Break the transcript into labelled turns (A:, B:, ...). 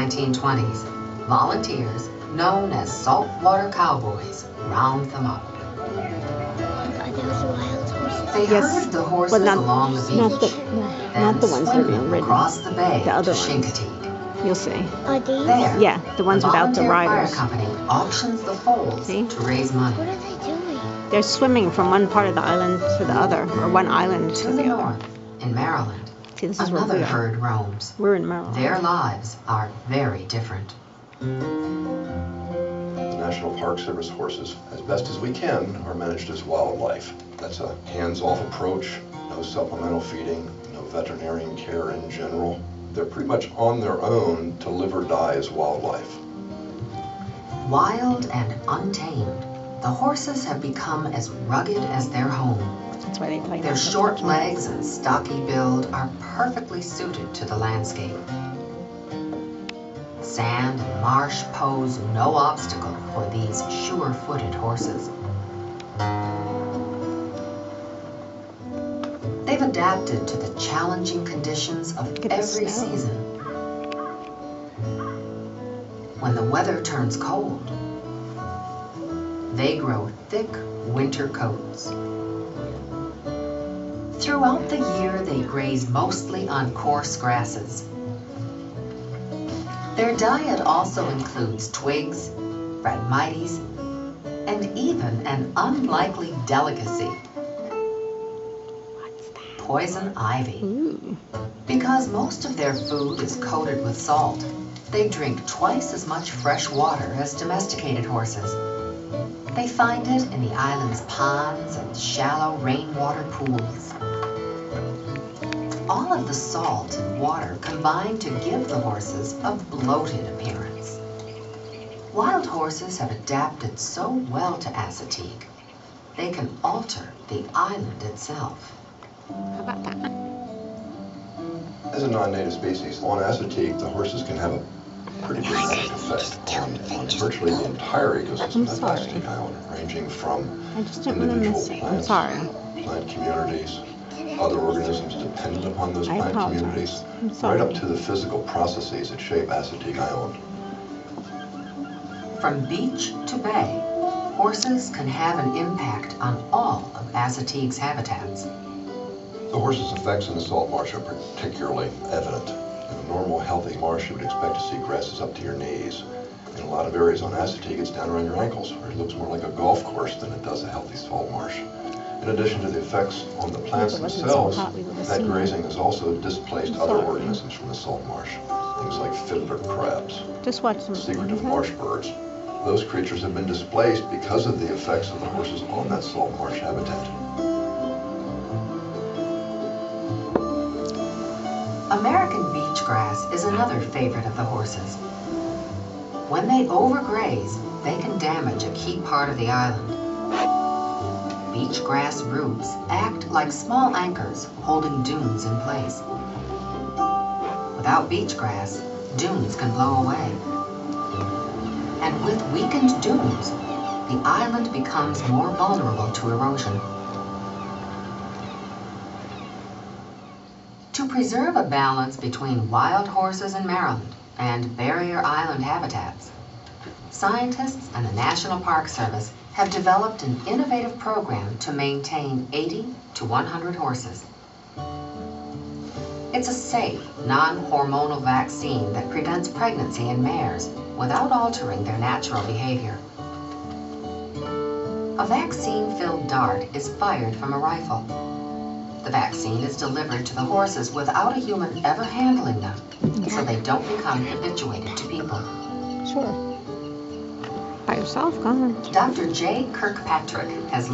A: 1920s, volunteers, known as saltwater cowboys, round them up. They herded the horses along the beach,
B: not the ones that are being ridden.
A: Across the bay
B: the other
A: to
B: ones.
A: Chincoteague.
B: You'll see.
A: There,
B: Yeah, the ones without the riders.
A: Fire Company auctions the foals
B: See?
A: to raise money.
C: What are they doing?
B: They're swimming from one part of the island to the other, or one island
A: To
B: to
A: the
B: the other.
A: north, in Maryland,
B: See, this is where
A: another
B: we are.
A: herd roams.
B: We're in Maryland.
A: Their lives are very different.
D: The National Park Service horses, as best as we can, are managed as wildlife. That's a hands-off approach, no supplemental feeding, no veterinarian care in general. They're pretty much on their own to live or die as wildlife.
A: Wild and untamed, the horses have become as rugged as their home.
B: That's why they play.
A: Their short legs and stocky build are perfectly suited to the landscape. Sand and marsh pose no obstacle for these sure-footed horses. They've adapted to the challenging conditions of every season. When the weather turns cold, they grow thick winter coats. Throughout the year, they graze mostly on coarse grasses. Their diet also includes twigs, Phragmites, and even an unlikely delicacy, poison ivy.
B: Ooh.
A: Because most of their food is coated with salt, they drink twice as much fresh water as domesticated horses. They find it in the island's ponds and shallow rainwater pools. All of the salt and water combine to give the horses a bloated appearance. Wild horses have adapted so well to Assateague, they can alter the island itself.
B: How about that?
D: As a non-native species, on Assateague, the horses can have a pretty dramatic effect on virtually the entire ecosystem of Assateague Island, ranging from
B: I just didn't want to
D: individual
B: miss it. I'm
D: plants,
B: sorry.
D: plant communities, other organisms dependent upon those
B: I
D: plant
B: apologize.
D: communities,
B: I'm
D: right
B: sorry.
D: up to the physical processes that shape Assateague Island.
A: From beach to bay, horses can have an impact on all of Assateague's habitats.
D: The horse's effects in the salt marsh are particularly evident. In a normal, healthy marsh, you would expect to see grasses up to your knees. In a lot of areas on Assateague, it's down around your ankles, or it looks more like a golf course than it does a healthy salt marsh. In addition to the effects on the plants
B: If it wasn't so
D: themselves,
B: hot, we would have
D: that
B: seen
D: grazing has also displaced
B: I'm
D: other
B: sorry.
D: organisms from the salt marsh, things like fiddler crabs,
B: Just watch some.
D: secretive marsh birds. Those creatures have been displaced because of the effects of the horses on that salt marsh habitat.
A: American beach grass is another favorite of the horses. When they overgraze, they can damage a key part of the island. Beach grass roots act like small anchors holding dunes in place. Without beach grass, dunes can blow away. And with weakened dunes, the island becomes more vulnerable to erosion. To preserve a balance between wild horses in Maryland and barrier island habitats, scientists and the National Park Service have developed an innovative program to maintain 80 to 100 horses. It's a safe, non-hormonal vaccine that prevents pregnancy in mares without altering their natural behavior. A vaccine-filled dart is fired from a rifle. The vaccine is delivered to the horses without a human ever handling them, so they don't become habituated to people.
B: Sure. By yourself, go on.
A: Dr. J. Kirkpatrick has